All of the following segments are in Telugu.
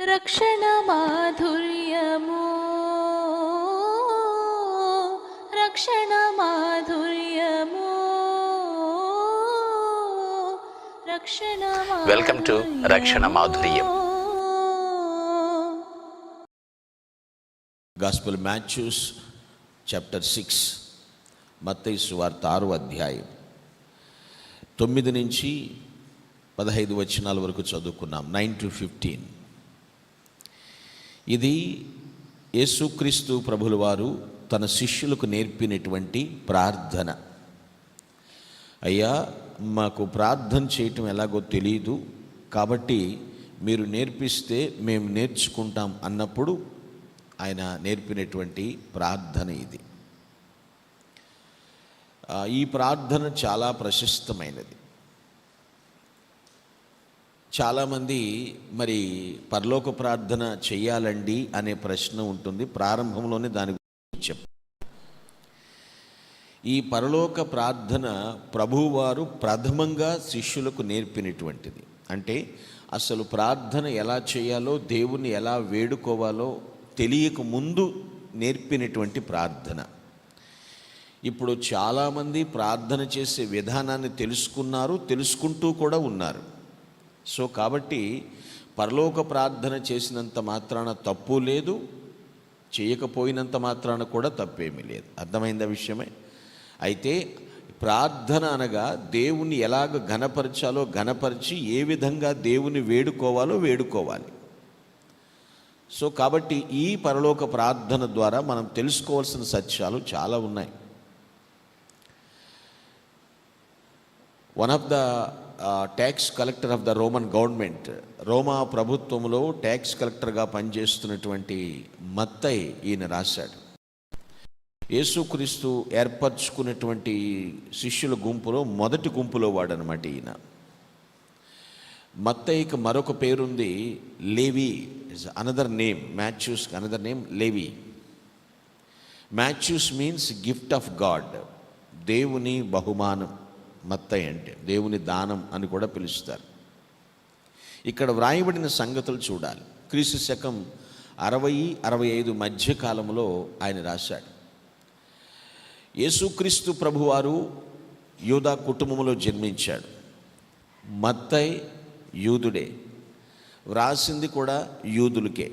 రక్షణ మాధుర్యము, రక్షణ మాధుర్యము, రక్షణ వెల్కమ్ టు రక్షణ మాధుర్యం. గాస్పెల్ మాథ్యూస్ చాప్టర్ 6, మత్తయి సువార్త 6వ అధ్యాయం 9 నుంచి 15 వచనాల వరకు చదువుకున్నాం. 9 to 15. ఇది యేసుక్రీస్తు ప్రభుల వారు తన శిష్యులకు నేర్పినటువంటి ప్రార్థన. అయ్యా, మాకు ప్రార్థన చేయటం ఎలాగో తెలియదు, కాబట్టి మీరు నేర్పిస్తే మేము నేర్చుకుంటాం అన్నప్పుడు ఆయన నేర్పినటువంటి ప్రార్థన ఇది. ఈ ప్రార్థన చాలా ప్రశస్తమైనది. చాలామంది మరి పరలోక ప్రార్థన చెయ్యాలండి అనే ప్రశ్న ఉంటుంది. ప్రారంభంలోనే దాని గురించి చెప్పారు. ఈ పరలోక ప్రార్థన ప్రభువారు ప్రథమంగా శిష్యులకు నేర్పినటువంటిది. అంటే అసలు ప్రార్థన ఎలా చేయాలో, దేవుణ్ణి ఎలా వేడుకోవాలో తెలియక ముందు నేర్పినటువంటి ప్రార్థన. ఇప్పుడు చాలామంది ప్రార్థన చేసే విధానాన్ని తెలుసుకున్నారు, తెలుసుకుంటూ కూడా ఉన్నారు. సో కాబట్టి పరలోక ప్రార్థన చేసినంత మాత్రాన తప్పు లేదు, చేయకపోయినంత మాత్రాన కూడా తప్పేమీ లేదు. అర్థమైందా విషయమే? అయితే ప్రార్థన అనగా దేవుణ్ణి ఎలాగ ఘనపరచాలో ఘనపరిచి ఏ విధంగా దేవుని వేడుకోవాలో వేడుకోవాలి. సో కాబట్టి ఈ పరలోక ప్రార్థన ద్వారా మనం తెలుసుకోవాల్సిన సత్యాలు చాలా ఉన్నాయి. One of the tax collector of the Roman government, రోమా ప్రభుత్వంలో ట్యాక్స్ కలెక్టర్గా పనిచేస్తున్నటువంటి మత్తయి ఈయన రాశాడు. యేసుక్రీస్తు ఏర్పరచుకున్నటువంటి శిష్యుల గుంపులో మొదటి గుంపులో వాడనమాట ఈయన. మత్తయికి మరొక పేరుంది, Levi. Is another name. Matthews another name Levi. Matthews means gift of God, దేవుని బహుమానం. మత్తయి అంటే దేవుని దానం అని కూడా పిలుస్తారు. ఇక్కడ వ్రాయబడిన సంగతులు చూడాలి. క్రీస్తు శకం 60-65 మధ్యకాలంలో ఆయన రాశాడు. యేసుక్రీస్తు ప్రభువారు యూదా కుటుంబంలో జన్మించాడు. మత్తయి యూదుడే, వ్రాసింది కూడా యూదులకే.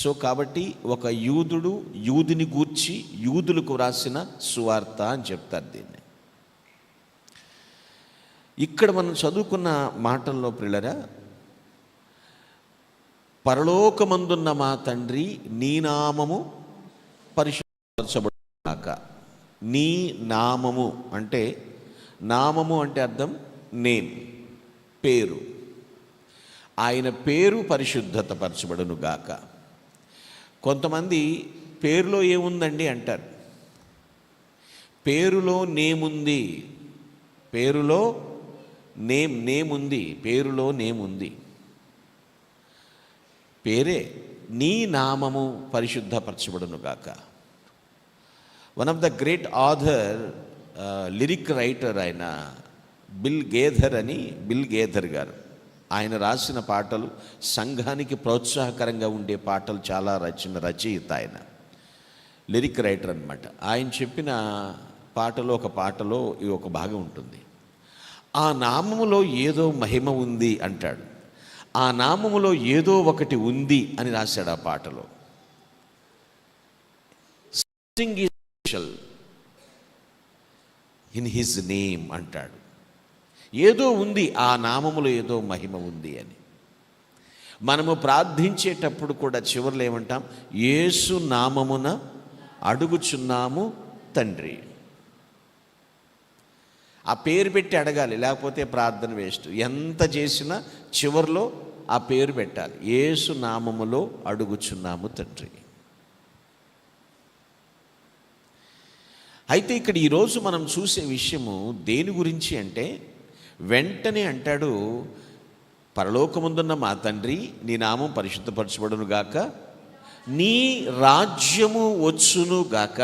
సో కాబట్టి ఒక యూదుడు యూదుని గూర్చి యూదులకు వ్రాసిన సువార్త అని చెప్తారు దీన్ని. ఇక్కడ మనం చదువుకున్న మాటల్లో ప్రియులారా, పరలోకమందున్న మా తండ్రి నీ నామము పరిశుద్ధపరచబడుగాక. నీ నామము అంటే, నామము అంటే అర్థం నేమ్, పేరు. ఆయన పేరు పరిశుద్ధతపరచబడును గాక. కొంతమంది పేరులో ఏముందండి అంటారు. పేరులో నేముంది, పేరులో నేమ్ ఉంది, పేరులో నేముంది. పేరే నీ నామము పరిశుద్ధపరచబడును గాక. One of the great author, lyric writer ఆయన బిల్ గేథర్ గారు. ఆయన రాసిన పాటలు, సంఘానికి ప్రోత్సాహకరంగా ఉండే పాటలు చాలా రచయిత ఆయన, లిరిక్ రైటర్ అన్నమాట. ఆయన చెప్పిన పాటలో ఒక పాటలో ఈ ఒక భాగం ఉంటుంది. ఆ నామములో ఏదో మహిమ ఉంది అంటాడు. ఆ నామములో ఏదో ఒకటి ఉంది అని రాశాడు ఆ పాటలో. Something is special in his name అంటాడు. ఏదో ఉంది, ఆ నామములో ఏదో మహిమ ఉంది అని. మనము ప్రార్థించేటప్పుడు కూడా చివరిలో ఏమంటాం? యేసు నామమున అడుగుచున్నాము తండ్రి. ఆ పేరు పెట్టి అడగాలి, లేకపోతే ప్రార్థన వేస్ట్. ఎంత చేసినా చివరిలో ఆ పేరు పెట్టాలి. యేసు నామములో అడుగుచున్నాము తండ్రి. అయితే ఇక్కడ ఈరోజు మనం చూసే విషయము దేని గురించి అంటే, వెంటనే అంటాడు, పరలోకముందున్న మా తండ్రి నీ నామం పరిశుద్ధపరచబడును గాక, నీ రాజ్యము వచ్చును గాక.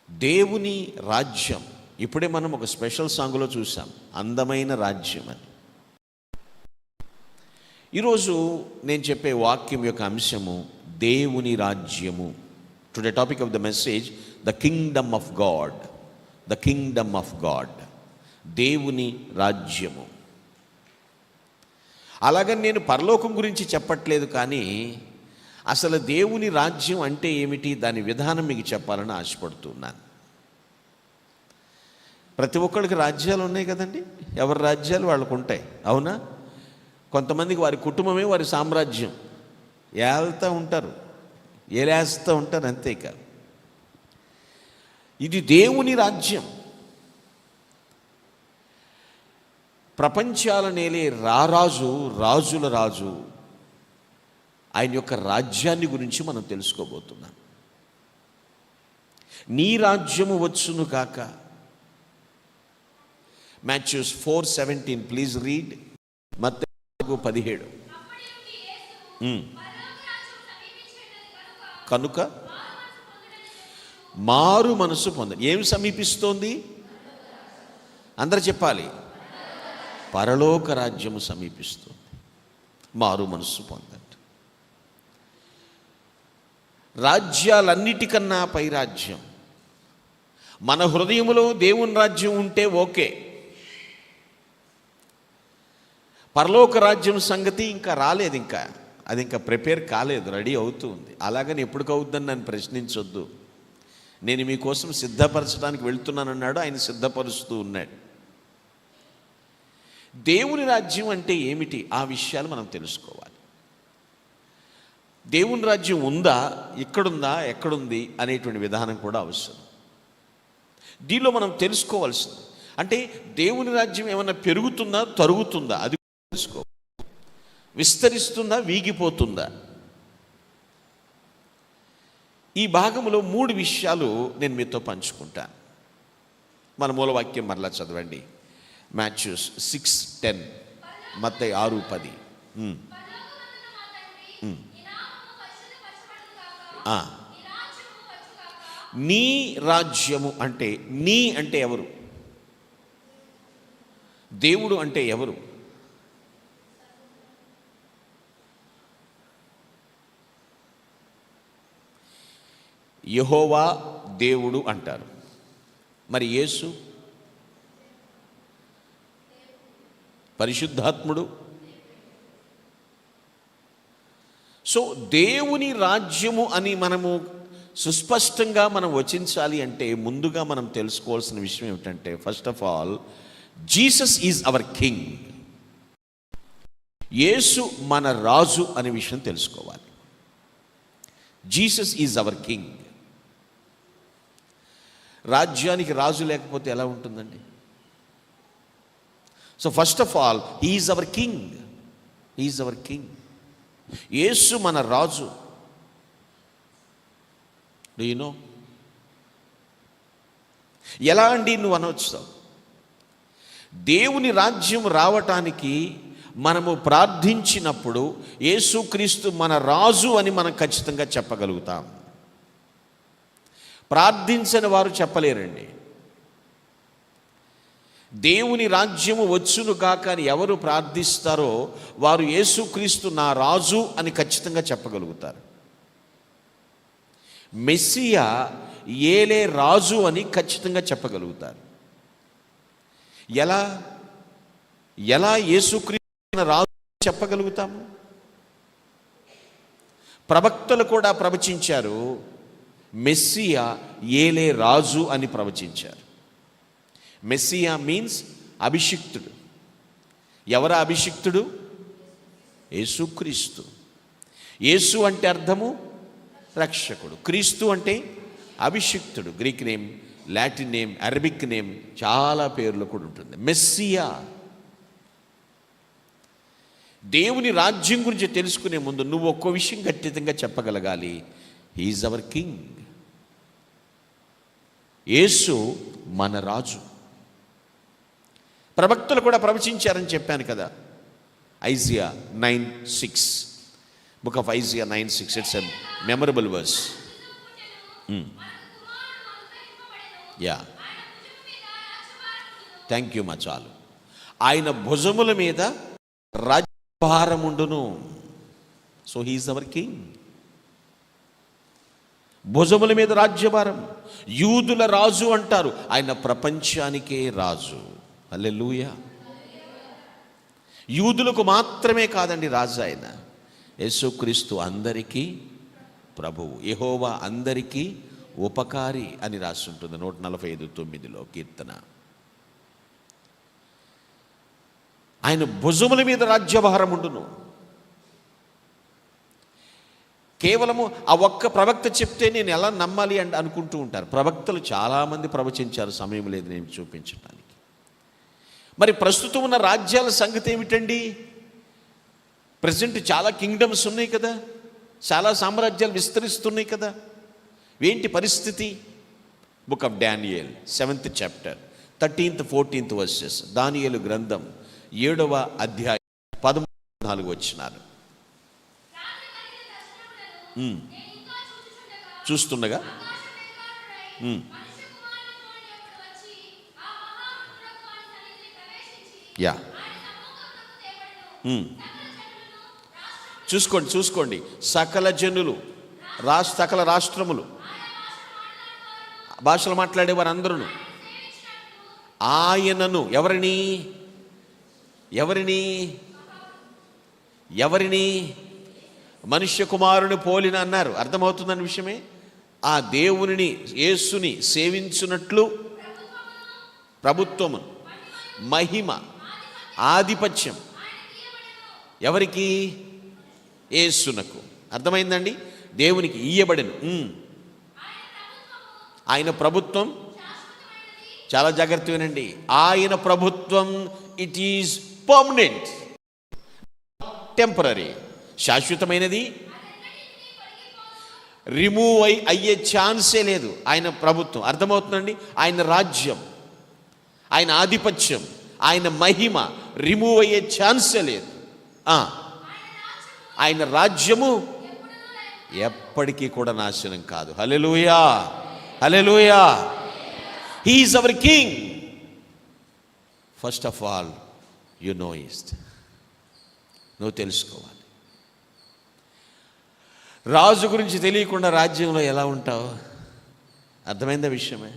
దేవుని రాజ్యం. ఇప్పుడే మనం ఒక స్పెషల్ సాంగ్లో చూసాం, అందమైన రాజ్యం అని. ఈరోజు నేను చెప్పే వాక్యం యొక్క అంశము దేవుని రాజ్యము. Today topic of the message the Kingdom of God. The Kingdom of God, దేవుని రాజ్యము. అలాగని నేను పరలోకం గురించి చెప్పట్లేదు, కానీ అసలు దేవుని రాజ్యం అంటే ఏమిటి, దాని విధానం మీకు చెప్పాలని ఆశపడుతున్నాను. ప్రతి ఒక్కరికి రాజ్యాలు ఉన్నాయి కదండి, ఎవరి రాజ్యాలు వాళ్ళకు ఉంటాయి, అవునా? కొంతమందికి వారి కుటుంబమే వారి సామ్రాజ్యం, ఏళ్తూ ఉంటారు, ఏలేస్తూ ఉంటారు, అంతేకాదు. ఇది దేవుని రాజ్యం. ప్రపంచాల నేలే రారాజు, రాజుల రాజు, ఆయన యొక్క రాజ్యాన్ని గురించి మనం తెలుసుకోబోతున్నాం. నీ రాజ్యము వచ్చును కాక. Matthew 4:17, please read. మత్తయి 17. కనుక మారు మనసు పొందండి. ఏం సమీపిస్తోంది? అందరు చెప్పాలి. పరలోక రాజ్యము సమీపిస్తుంది. మారు మనసు పొందండి. రాజ్యాలన్నిటికన్నా పై రాజ్యం. మన హృదయములో దేవుని రాజ్యం ఉంటే ఓకే. పరలోక రాజ్యం సంగతి ఇంకా రాలేదు, అది ఇంకా ప్రిపేర్ కాలేదు, రెడీ అవుతూ ఉంది. అలాగని ఎప్పుడు అవుద్దని నన్ను ప్రశ్నించొద్దు. నేను మీకోసం సిద్ధపరచడానికి వెళ్తున్నానన్నాడు, ఆయన సిద్ధపరుస్తూ ఉన్నాడు. దేవుని రాజ్యం అంటే ఏమిటి, ఆ విషయాలు మనం తెలుసుకోవాలి. దేవుని రాజ్యం ఉందా, ఇక్కడుందా, ఎక్కడుంది అనేటువంటి విధానం కూడా అవసరం. దీనిలో మనం తెలుసుకోవాల్సింది అంటే దేవుని రాజ్యం ఏమన్నా పెరుగుతుందా, తరుగుతుందా, అది తెలుసుకో. విస్తరిస్తుందా, వీగిపోతుందా? ఈ భాగంలో 3 విషయాలు నేను మీతో పంచుకుంటాను. మన మూలవాక్యం మరలా చదవండి. Matthew 6:10, మత్తయి 6:10. నీ రాజ్యము అంటే, నీ అంటే ఎవరు? దేవుడు అంటే ఎవరు? యెహోవా దేవుడు అంటారు. మరి యేసు పరిశుద్ధాత్ముడు. సో దేవుని రాజ్యము అని మనము సుస్పష్టంగా మనం వచించాలి అంటే ముందుగా మనం తెలుసుకోవాల్సిన విషయం ఏమిటంటే, first of all, Jesus is our king. యేసు మన రాజు అనే విషయం తెలుసుకోవాలి. Jesus is our king. రాజ్యానికి రాజు లేకపోతే ఎలా ఉంటుందండి? So first of all, he is our king. He is our king. యేసు మన రాజు. Do you know? ఎలా అండి నువ్వు అనవచ్చు? దేవుని రాజ్యం రావటానికి మనము ప్రార్థించినప్పుడు యేసుక్రీస్తు మన రాజు అని మనం ఖచ్చితంగా చెప్పగలుగుతాం. ప్రార్థించని వారు చెప్పలేరండి. దేవుని రాజ్యము వచ్చును గాక అని ఎవరు ప్రార్థిస్తారో వారు యేసుక్రీస్తు నా రాజు అని ఖచ్చితంగా చెప్పగలుగుతారు. మెస్సియా ఏలే రాజు అని ఖచ్చితంగా చెప్పగలుగుతారు. ఎలా యేసుక్రీస్తు రాజు చెప్పగలుగుతాము? ప్రవక్తలు కూడా ప్రవచించారు, మెస్సియా ఏలే రాజు అని ప్రవచించారు. Messiah means అభిషిక్తుడు. ఎవరా అభిషిక్తుడు? యేసుక్రీస్తు. యేసు అంటే అర్థము రక్షకుడు, క్రీస్తు అంటే అభిషిక్తుడు. Greek name, Latin name, Arabic name, చాలా పేర్లు కూడా ఉంటుంది. మెస్సియా. దేవుని రాజ్యం గురించి తెలుసుకునే ముందు నువ్వు ఒక్కో విషయం ఖచ్చితంగా చెప్పగలగాలి. He is our king. యేసు మన రాజు. ప్రవక్తలు కూడా ప్రవచించారని చెప్పాను కదా. Isaiah 9:6, book of Isaiah 9:6. It's a memorable verse. Yeah, thank you మా. చాలు. ఆయన భుజముల మీద రాజ్యం భారముండును. So he is our king. భుజముల మీద రాజ్యభారం. యూదుల రాజు అంటారు, ఆయన ప్రపంచానికే రాజు. హల్లెలూయా. యూదులకు మాత్రమే కాదండి రాజు ఆయన. యేసుక్రీస్తు అందరికీ ప్రభువు. యెహోవా అందరికీ ఉపకారి అని రాసి ఉంటుంది 145:9 కీర్తన. ఆయన భుజముల మీద రాజ్యభారం ఉండును. కేవలము ఆ ఒక్క ప్రవక్త చెప్తే నేను ఎలా నమ్మాలి అని అనుకుంటూ ఉంటారు. ప్రవక్తలు చాలామంది ప్రవచించారు, సమయం లేదు నేను చూపించడానికి. మరి ప్రస్తుతం ఉన్న రాజ్యాల సంగతి ఏమిటండి? ప్రజెంట్ చాలా కింగ్డమ్స్ ఉన్నాయి కదా, చాలా సామ్రాజ్యాలు విస్తరిస్తున్నాయి కదా. ఏంటి పరిస్థితి? Book of Daniel 7th chapter 13th 14th versus. దానియేలు గ్రంథం 7వ అధ్యాయం 13-14 వచనాలు. చూస్తుండగా యా చూసుకోండి సకల జనులు, సకల రాష్ట్రములు, భాషలు మాట్లాడేవారు అందరూ ఆయనను ఎవరిని మనుష్య కుమారుని పోలిన అన్నారు. అర్థమవుతుందన్న విషయమే. ఆ దేవునిని, యేసుని సేవించున్నట్లు ప్రభుత్వము, మహిమ, ఆధిపత్యం ఎవరికి? యేసునకు. అర్థమైందండి? దేవునికి ఇయ్యబడెను. ఆయన ప్రభుత్వం చాలా జాగ్రత్త వినండి. ఆయన ప్రభుత్వం ఇట్ ఈజ్ పర్మనెంట్, టెంపరరీ, శాశ్వతమైనది, రిమూవ్ అయ్యే ఛాన్సే లేదు ఆయన ప్రభుత్వం. అర్థమవుతుందండి? ఆయన రాజ్యం, ఆయన ఆధిపత్యం, ఆయన మహిమ రిమూవ్ అయ్యే ఛాన్సే లేదు. ఆయన రాజ్యము ఎప్పటికీ కూడా నాశనం కాదు. Hallelujah, hallelujah. He is our king. First of all you know it. నువ్వు తెలుసుకోవాలి. రాజు గురించి తెలియకుండా రాజ్యంలో ఎలా ఉంటావు? అర్థమైందా విషయమే?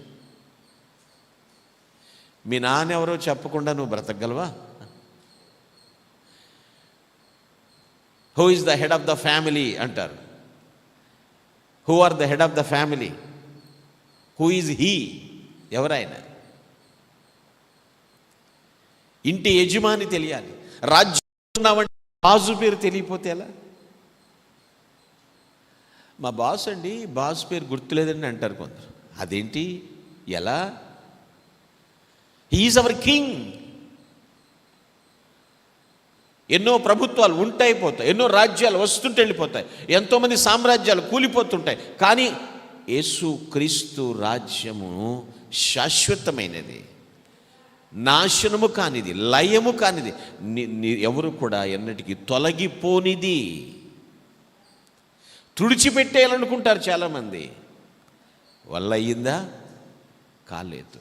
మీ నాన్న ఎవరో చెప్పకుండా నువ్వు బ్రతకగలవా? Who is the head of the family అంటారు. Who are the head of the family? Who is he? ఎవరైనా ఇంటి యజమాని తెలియాలి. రాజ్యం ఉన్నామంటే రాజు పేరు తెలియపోతే ఎలా? మా బాస్ అండి, బాస్ పేరు గుర్తులేదండి అంటారు కొందరు. అదేంటి, ఎలా? He is our king. ఎన్నో ప్రభుత్వాలు ఉంటాయి పోతాయి, ఎన్నో రాజ్యాలు వస్తుంటే వెళ్ళిపోతాయి, ఎంతోమంది సామ్రాజ్యాలు కూలిపోతుంటాయి. కానీ యేసు క్రీస్తు రాజ్యము శాశ్వతమైనది, నాశనము కానిది, లయము కానిది, ఎవరు కూడా ఎన్నటికీ తొలగిపోనిది. తుడిచిపెట్టేయాలనుకుంటారు చాలామంది. వల్ల అయ్యిందా? కాలేదు.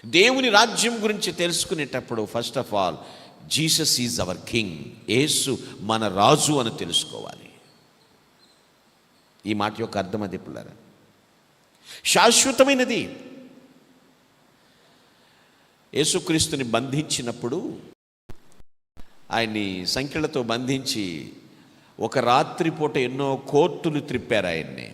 దేవుని రాజ్యం గురించి తెలుసుకునేటప్పుడు first of all Jesus is our king. యేసు మన రాజు అని తెలుసుకోవాలి. ఈ మాట యొక్క అర్థం అది పిల్లరా. శాశ్వతమైనది. యేసుక్రీస్తుని బంధించినప్పుడు, ఆయన్ని సంఖ్యలతో బంధించి ఒక రాత్రిపూట ఎన్నో కోర్టులు త్రిప్పారు ఆయన్ని.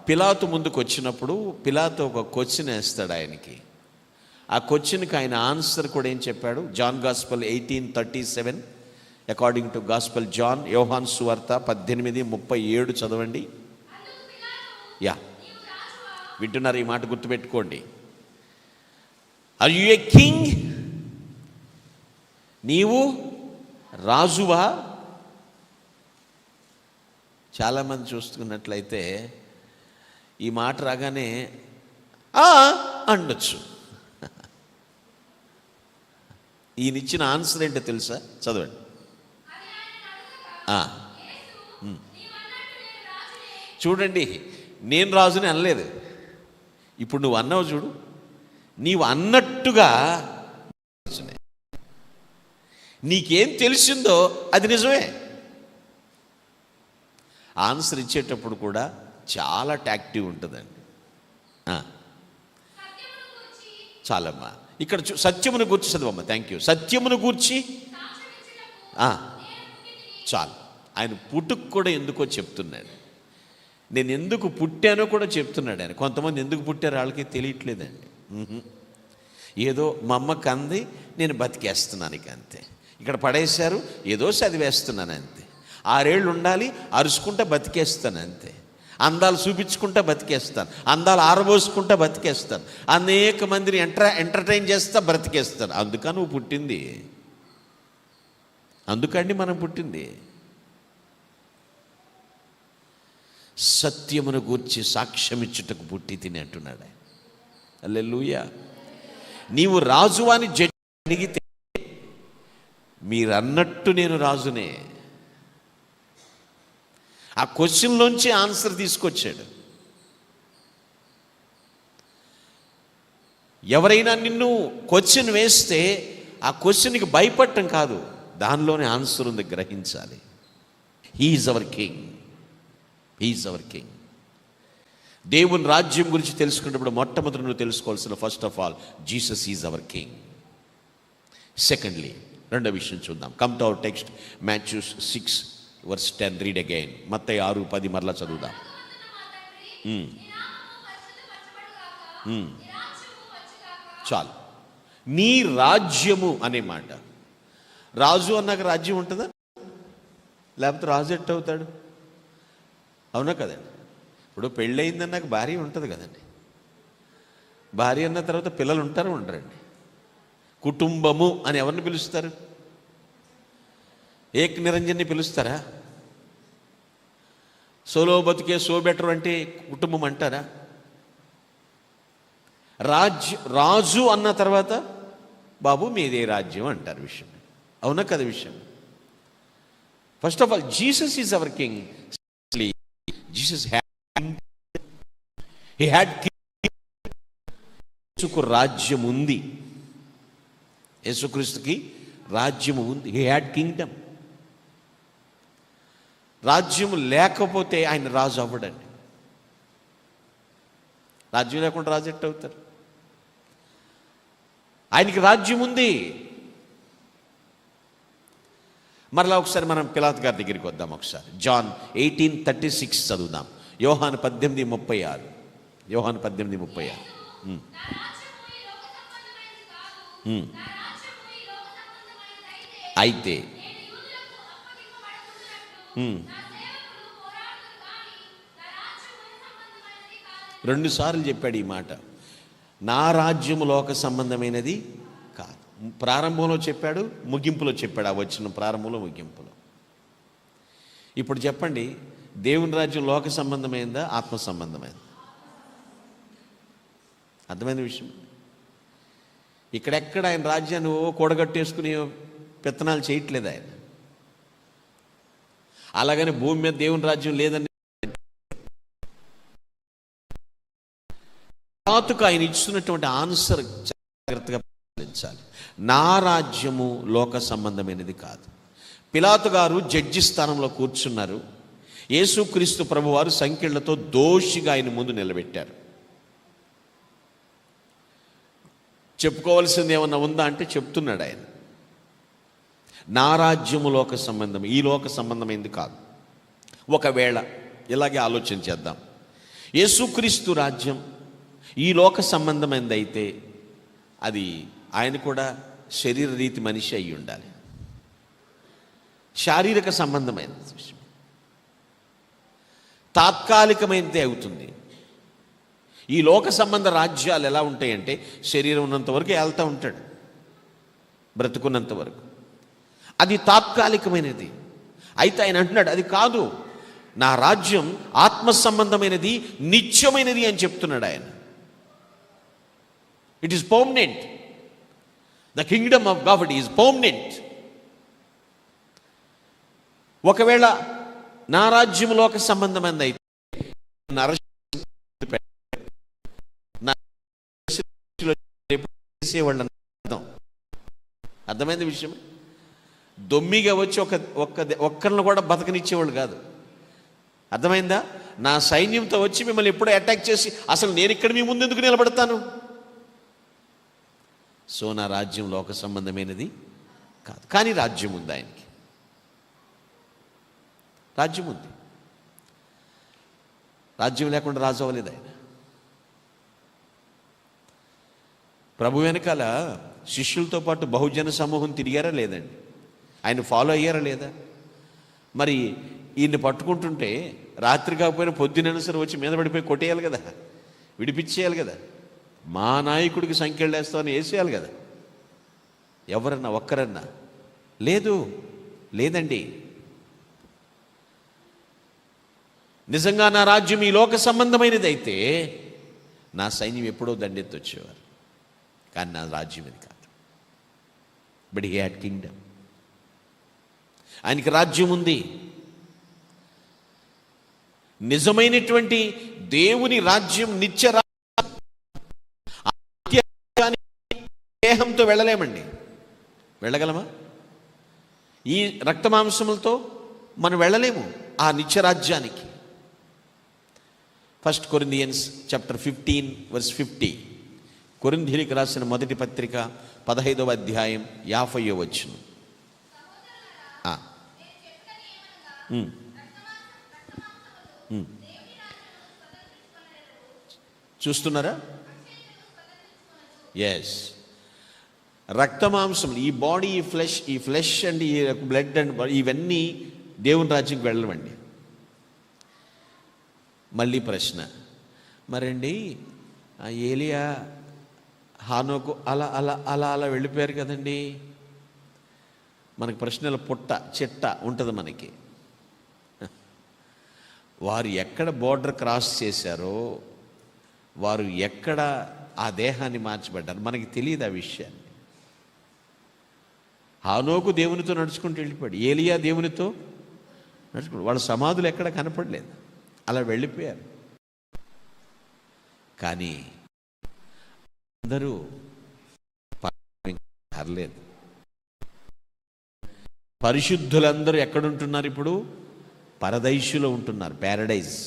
పిలాతు ముందుకు వచ్చినప్పుడు పిలాతు ఒక క్వశ్చన్ వేస్తాడు ఆయనకి. ఆ క్వశ్చన్కి ఆయన ఆన్సర్ కూడా ఏం చెప్పాడు? John gospel 18:37 according to gospel John, యోహాన్ సువార్త 18:37 చదవండి. యా, వింటున్నారు? ఈ మాట గుర్తుపెట్టుకోండి. Are you a king? నీవు రాజువా? చాలామంది చూస్తున్నట్లయితే ఈ మాట రాగానే అనొచ్చు. ఈయనిచ్చిన ఆన్సర్ ఏంటో తెలుసా? చదవండి. చూడండి, నేను రాజుని అనలేదు. ఇప్పుడు నువ్వు అన్నావు చూడు, నీవు అన్నట్టుగా నీకేం తెలిసిందో అది నిజమే. ఆన్సర్ ఇచ్చేటప్పుడు కూడా చాలా ట్యాక్టివ్ ఉంటుందండి. చాలమ్మా, ఇక్కడ సత్యమును గూర్చి చదవమ్మా. Thank you. సత్యమును గూర్చి చాలు. ఆయన పుట్టుకు కూడా ఎందుకో చెప్తున్నాడు. నేను ఎందుకు పుట్టానో కూడా చెప్తున్నాడు ఆయన. కొంతమంది ఎందుకు పుట్టారో వాళ్ళకి తెలియట్లేదండి. ఏదో మా అమ్మకి అంది, నేను బతికేస్తున్నాను ఇక అంతే. ఇక్కడ పడేశారు, ఏదో చదివేస్తున్నాను అంతే. 6 ఏళ్ళు ఉండాలి, అరుచుకుంటా బతికేస్తాను అంతే. అందాలు చూపించుకుంటా బతికేస్తాను, అందాలు ఆరబోసుకుంటా బతికేస్తాను, అనేక మందిని ఎంటర్టైన్ చేస్తా బ్రతికేస్తాను. అందుకని నువ్వు పుట్టింది, అందుకండి మనం పుట్టింది. సత్యమును గూర్చి సాక్ష్యమిచ్చుటకు పుట్టి తిని అంటున్నాడు. హల్లెలూయా. నీవు రాజు అని జడ్జి అడిగితే మీరన్నట్టు నేను రాజునే. ఆ క్వశ్చన్లోంచి ఆన్సర్ తీసుకొచ్చాడు. ఎవరైనా నిన్ను క్వశ్చన్ వేస్తే ఆ క్వశ్చన్కి భయపడటం కాదు, దానిలోనే ఆన్సర్ ఉంది, గ్రహించాలి. He is our king, he is our king. దేవుని రాజ్యం గురించి తెలుసుకున్నప్పుడు మొట్టమొదటి నువ్వు తెలుసుకోవాల్సిన first of all Jesus is our king. Secondly, రెండో విషయం చూద్దాం. Come to our text, Matthew 6:10. Read again. మత్తయి 6:10 మరలా చదువుదాం. చాలు. నీ రాజ్యము అనే మాట. రాజు అన్నాక రాజ్యం ఉంటుందా? లేకపోతే రాజు ఎట్ట అవుతాడు? అవునా కదండి. ఇప్పుడు పెళ్ళయిందన్నాక భార్య ఉంటుంది కదండి. భార్య అన్న తర్వాత పిల్లలు ఉంటారు, ఉండరండి. కుటుంబము అని ఎవరిని పిలుస్తారు? ఏక్ నిరంజన్ని పిలుస్తారా? సోలో బతుకే సో బెటర్ అంటే కుటుంబం అంటారా? రాజు అన్న తర్వాత బాబు మీదే రాజ్యం అంటారు విషయం. అవునా కదా విషయం? First of all Jesus is our king. Jesus had యేసుకు రాజ్యం ఉంది. యేసుక్రీస్తుకి రాజ్యము ఉంది. He had Kingdom. రాజ్యం లేకపోతే ఆయన రాజు అవ్వడండి. రాజ్యం లేకుండా రాజు ఎట్ట అవుతారు? ఆయనకి రాజ్యం ఉంది. మరలా ఒకసారి మనం పిలాతు గారి దగ్గరికి వద్దాం. ఒకసారి జాన్ 18:36 చదువుదాం. యోహాను 18:36. యోహాను 18:36. అయితే రెండుసార్లు చెప్పాడు ఈ మాట. నా రాజ్యము లోక సంబంధమైనది కాదు. ప్రారంభంలో చెప్పాడు, ముగింపులో చెప్పాడు. ఆ వచ్చిన ప్రారంభంలో ముగింపులో. ఇప్పుడు చెప్పండి, దేవుని రాజ్యం లోక సంబంధమైందా, ఆత్మ సంబంధమైందా? అర్థమైన విషయం. ఇక్కడెక్కడ ఆయన రాజ్యాన్ని కూడగట్టేసుకుని పెత్తనాలు చేయట్లేదు ఆయన. అలాగని భూమి మీద దేవుని రాజ్యం లేదని పిలాతుకు ఆయన ఇస్తున్నటువంటి ఆన్సర్ జాగ్రత్తగా పాలించాలి. నా రాజ్యము లోక సంబంధమైనది కాదు. పిలాతు గారు జడ్జి స్థానంలో కూర్చున్నారు. యేసుక్రీస్తు ప్రభువారు సంకెళ్లతో దోషిగా ఆయన ముందు నిలబెట్టారు. చెప్పుకోవాల్సింది ఏమన్నా ఉందా అంటే చెప్తున్నాడు ఆయన. నా రాజ్యము లోక సంబంధం, ఈ లోక సంబంధమైంది కాదు. ఒకవేళ ఇలాగే ఆలోచన చేద్దాం, యేసుక్రీస్తు రాజ్యం ఈ లోక సంబంధమైనది అయితే అది ఆయన కూడా శరీర రీతి మనిషి అయి ఉండాలి. శారీరక సంబంధమైన విషయం, తాత్కాలికమైనదే అవుతుంది. ఈ లోక సంబంధ రాజ్యాలు ఎలా ఉంటాయంటే శరీరం ఉన్నంత వరకు వెళ్తూ ఉంటాడు, బ్రతుకున్నంత వరకు. అది తాత్కాలికమైనది. అయితే ఆయన అంటున్నాడు అది కాదు, నా రాజ్యం ఆత్మ సంబంధమైనది, నిత్యమైనది అని చెప్తున్నాడు ఆయన. It is permanent. The Kingdom of God is permanent. ఒకవేళ నా రాజ్యం లోక సంబంధమైనది అయితే అర్థమైంది విషయం. దొమ్మిగా వచ్చి ఒక్కరిని కూడా బతకనిచ్చేవాళ్ళు కాదు. అర్థమైందా? నా సైన్యంతో వచ్చి మిమ్మల్ని ఎప్పుడో అటాక్ చేసి అసలు నేను ఇక్కడ మీ ముందు ఎందుకు నిలబడతాను? సో నా రాజ్యం లోక సంబంధమైనది కాదు. కానీ రాజ్యం ఉంది, ఆయనకి రాజ్యం ఉంది. రాజ్యం లేకుండా రాజు అవ్వలేదు ఆయన. ప్రభు వెనకాల శిష్యులతో పాటు బహుజన సమూహం తిరిగారా లేదండి? ఆయన ఫాలో అయ్యారా లేదా? మరి ఈయన్ని పట్టుకుంటుంటే రాత్రి కాకపోయినా పొద్దునైనా సరే వచ్చి మీద పడిపోయి కొట్టేయాలి కదా, విడిపించేయాలి కదా, మా నాయకుడికి సంఖ్యలు వేస్తామని వేసేయాలి కదా. ఎవరన్నా ఒక్కరన్నా లేదండి. నిజంగా నా రాజ్యం ఈ లోక సంబంధమైనది అయితే నా సైన్యం ఎప్పుడో దండెత్తి వచ్చేవారు. కానీ నా రాజ్యం ఇది కాదు. But he had Kingdom. ఆయనకి రాజ్యం ఉంది. నిజమైనటువంటి దేవుని రాజ్యం నిత్య దేహంతో వెళ్ళలేమండి. వెళ్ళగలమా? ఈ రక్తమాంసములతో మనం వెళ్ళలేము ఆ నిత్యరాజ్యానికి. 1 Corinthians chapter 15 verse 50. కొరింథీయులకు రాసిన మొదటి పత్రిక 15వ అధ్యాయం 50వ వచనం. చూస్తున్నారా? ఎస్, రక్తమాంసం, ఈ బాడీ, ఈ ఫ్లెష్ అండ్ ఈ బ్లడ్ అండ్ ఇవన్నీ దేవుని రాజ్యంకి వెళ్ళవండి. మళ్ళీ ప్రశ్న, మరండి ఏలియా హానోకు అలా అలా అలా అలా వెళ్ళిపోయారు కదండి. మనకి ప్రశ్నల చిట్ట ఉంటుంది మనకి. వారు ఎక్కడ బోర్డర్ క్రాస్ చేశారో, వారు ఎక్కడ ఆ దేహాన్ని మార్చబడ్డారు మనకి తెలియదు ఆ విషయాన్ని. హానోకు దేవునితో నడుచుకుంటూ వెళ్ళిపోయాడు, ఏలియా దేవునితో నడుచుకుంటాడు. వాళ్ళ సమాధులు ఎక్కడ కనపడలేదు, అలా వెళ్ళిపోయారు. కానీ అందరూ పర్లేదు. పరిశుద్ధులందరూ ఎక్కడుంటున్నారు ఇప్పుడు? పరదైసులో ఉంటున్నారు, ప్యారడైజ్.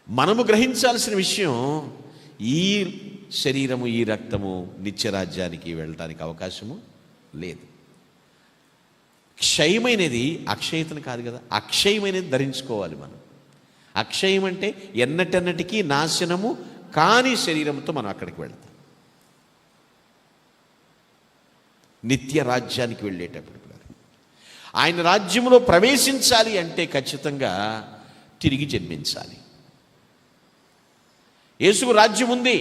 మనము గ్రహించాల్సిన విషయం, ఈ శరీరము, ఈ రక్తము నిత్యరాజ్యానికి వెళ్ళటానికి అవకాశము లేదు. క్షయమైనది అక్షయతను కాదు కదా, అక్షయమైనది ధరించుకోవాలి మనం. అక్షయం అంటే ఎన్నటెన్నటికీ నాశనము కాని శరీరంతో మనం అక్కడికి వెళ్తాం. నిత్య రాజ్యానికి వెళ్ళేటప్పుడు ఆయన రాజ్యంలో ప్రవేశించాలి అంటే ఖచ్చితంగా తిరిగి జన్మించాలి. యేసుకు రాజ్యం ఉంది.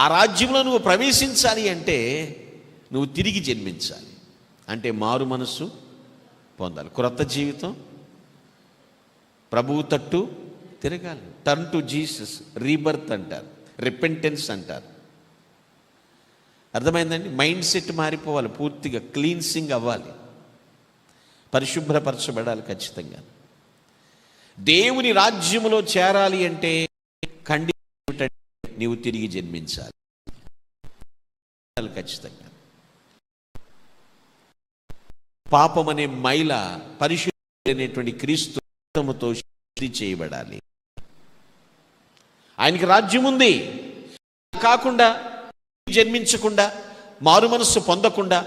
ఆ రాజ్యంలో నువ్వు ప్రవేశించాలి అంటే నువ్వు తిరిగి జన్మించాలి. అంటే మారు మనస్సు పొందాలి, క్రొత్త జీవితం, ప్రభువు తట్టు తిరగాలి. టర్న్ టు జీసస్, రీబర్త్ అంటారు, రిపెంటెన్స్ అంటారు. అర్థమైందండి? మైండ్ సెట్ మారిపోవాలి, పూర్తిగా క్లీన్సింగ్ అవ్వాలి, పరిశుభ్రపరచబడాలి ఖచ్చితంగా. దేవుని రాజ్యములో చేరాలి అంటే కండిషన్ నీవు తిరిగి జన్మించాలి ఖచ్చితంగా. పాపం అనే మైల పరిశుద్ధమైనటువంటి క్రీస్తుతో శుద్ధి చేయబడాలి. ఆయనకి రాజ్యం ఉంది. కాకుండా జన్మించకుండా, మారు మనస్సు పొందకుండా,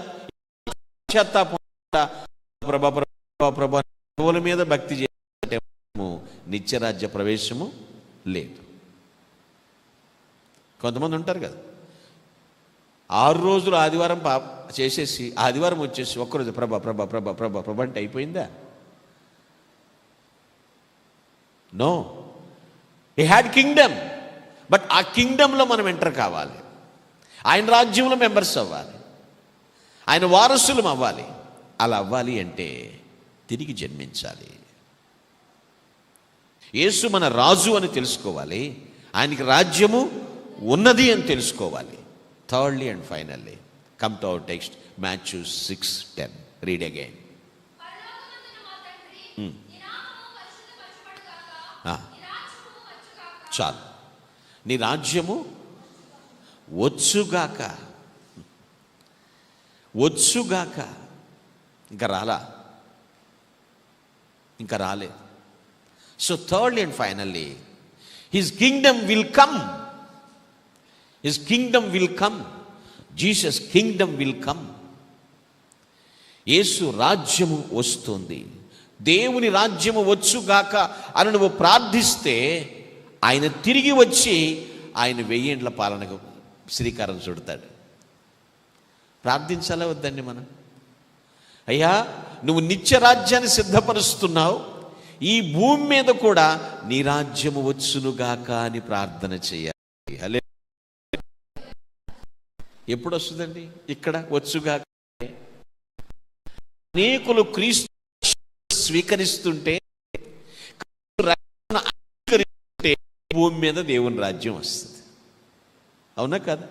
ప్రభువుల మీద భక్తి చేసే నిత్యరాజ్య ప్రవేశము లేదు. కొంతమంది ఉంటారు కదా, 6 రోజులు ఆదివారం చేసేసి ఆదివారం వచ్చేసి ఒక్కరోజు ప్రభా ప్రభా ప్రభా ప్రభా ప్రభా అంటే అయిపోయిందా? No, he had kingdom. But ఆ కింగ్డమ్లో మనం ఎంటర్ కావాలి, ఆయన రాజ్యంలో మెంబర్స్ అవ్వాలి, ఆయన వారసులం అవ్వాలి. అలా అవ్వాలి అంటే తిరిగి జన్మించాలి. యేసు మన రాజు అని తెలుసుకోవాలి, ఆయనకి రాజ్యము ఉన్నది అని తెలుసుకోవాలి. Thirdly and finally, come to our text, Matthew 6:10. Read again. చాలు, నీ రాజ్యము వచ్చుగాక. వచ్చుగాక. ఇంకా రాలేదు. So thirdly and finally his kingdom will come. His kingdom will come. Jesus kingdom will come. యేసు రాజ్యము వస్తుంది. దేవుని రాజ్యము వచ్చుగాక అని నువ్వు ప్రార్థిస్తే ఆయన తిరిగి వచ్చి ఆయన 1000 ఏండ్ల పాలనకు శ్రీకారం చుడతాడు. ప్రార్థించాలా వద్దండి మనం? అయ్యా, నువ్వు నిత్య రాజ్యాన్ని సిద్ధపరుస్తున్నావు, ఈ భూమి మీద కూడా నీ రాజ్యము వచ్చునుగాక అని ప్రార్థన చేయాలి. హల్లెలూయా. ఎప్పుడు వస్తుందండి? ఇక్కడ వచ్చుగాక. అనేకులు క్రీస్తు స్వీకరిస్తుంటే, భూమి మీద దేవుని రాజ్యం వస్తుంది. అవునా కదా?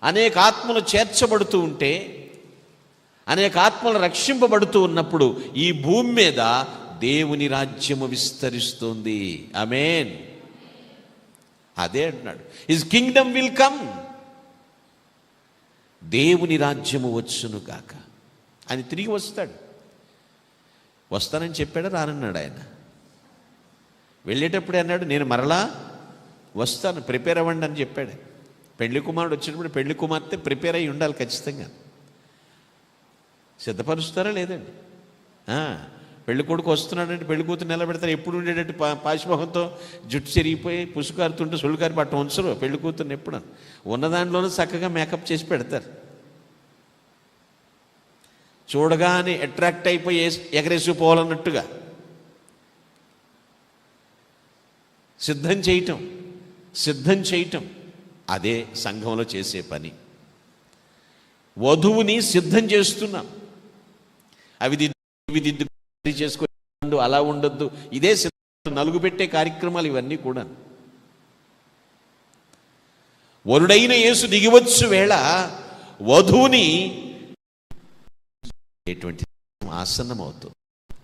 అనేక ఆత్మలు చేర్చబడుతూ ఉంటే, అనేక ఆత్మలు రక్షింపబడుతూ ఉన్నప్పుడు ఈ భూమి మీద దేవుని రాజ్యము విస్తరిస్తుంది. ఆమేన్. అదే అంటున్నాడు, హిస్ కింగ్డమ్ విల్ కమ్. దేవుని రాజ్యము వచ్చును గాక. ఆయన తిరిగి వస్తాడు. వస్తానని చెప్పాడు, రానన్నాడు. ఆయన వెళ్ళేటప్పుడే అన్నాడు, నేను మరలా వస్తాను, ప్రిపేర్ అవ్వండి అని చెప్పాడు. పెళ్లి కుమారుడు వచ్చినప్పుడు పెళ్లి కుమార్తె ప్రిపేర్ అయ్యి ఉండాలి ఖచ్చితంగా. సిద్ధపరుస్తారా లేదండి? పెళ్లి కొడుకు వస్తున్నాడంటే పెళ్లి కూతురు నిలబెడతారు. ఎప్పుడు ఉండేటట్టు పాశమోహంతో జుట్టు చెరిగిపోయి పుసుకారుతుంటే సొల్లుకారి పట్ట ఉంచరు పెళ్లి కూతురుని. ఎప్పుడు ఉన్న దాంట్లోనే చక్కగా మేకప్ చేసి పెడతారు. చూడగానే అట్రాక్ట్ అయిపోయి ఎగరేసిపోవాలన్నట్టుగా సిద్ధం చేయటం అదే సంఘంలో చేసే పని. వధువుని సిద్ధం చేస్తున్నాం. అవి దిద్దు చేసుకొని అలా ఉండొద్దు, ఇదే నలుగు పెట్టే కార్యక్రమాలు ఇవన్నీ కూడా. వరుడైన యేసు దిగివచ్చు వేళ వధువుని ఎటువంటి ఆసన్నం అవుతుంది.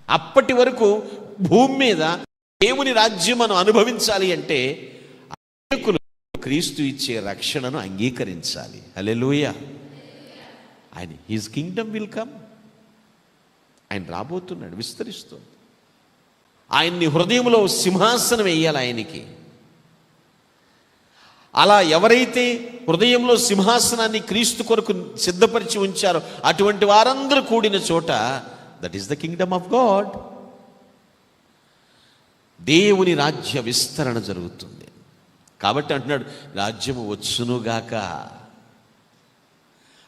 అప్పటి వరకు భూమి మీద దేవుని రాజ్యం మనం అనుభవించాలి అంటే అనేకులు క్రీస్తు ఇచ్చే రక్షణను అంగీకరించాలి. హల్లెలూయా. ఆయన హిస్ కింగ్డమ్ విల్ కమ్. ఆయన రాబోతున్నాడు, విస్తరిస్తుంది. ఆయన్ని హృదయంలో సింహాసనం వేయాలి ఆయనకి. అలా ఎవరైతే హృదయంలో సింహాసనాన్ని క్రీస్తు కొరకు సిద్ధపరిచి ఉంచారో అటువంటి వారందరూ కూడిన చోట that is the Kingdom of God. దేవుని రాజ్య విస్తరణ జరుగుతుంది. కాబట్టి అంటున్నాడు, రాజ్యము వచ్చునుగాక.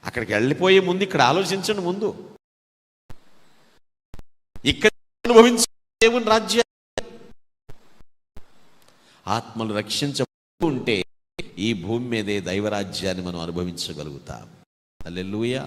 అక్కడికి వెళ్ళిపోయే ముందు ఇక్కడ ఆలోచించండి. ముందు ఇక్కడ అనుభవించే దేవుని రాజ్య ఆత్మలు రక్షించబడుతుంటే ఈ భూమి మీదే దైవరాజ్యాన్ని మనం అనుభవించగలుగుతాం. హల్లెలూయా.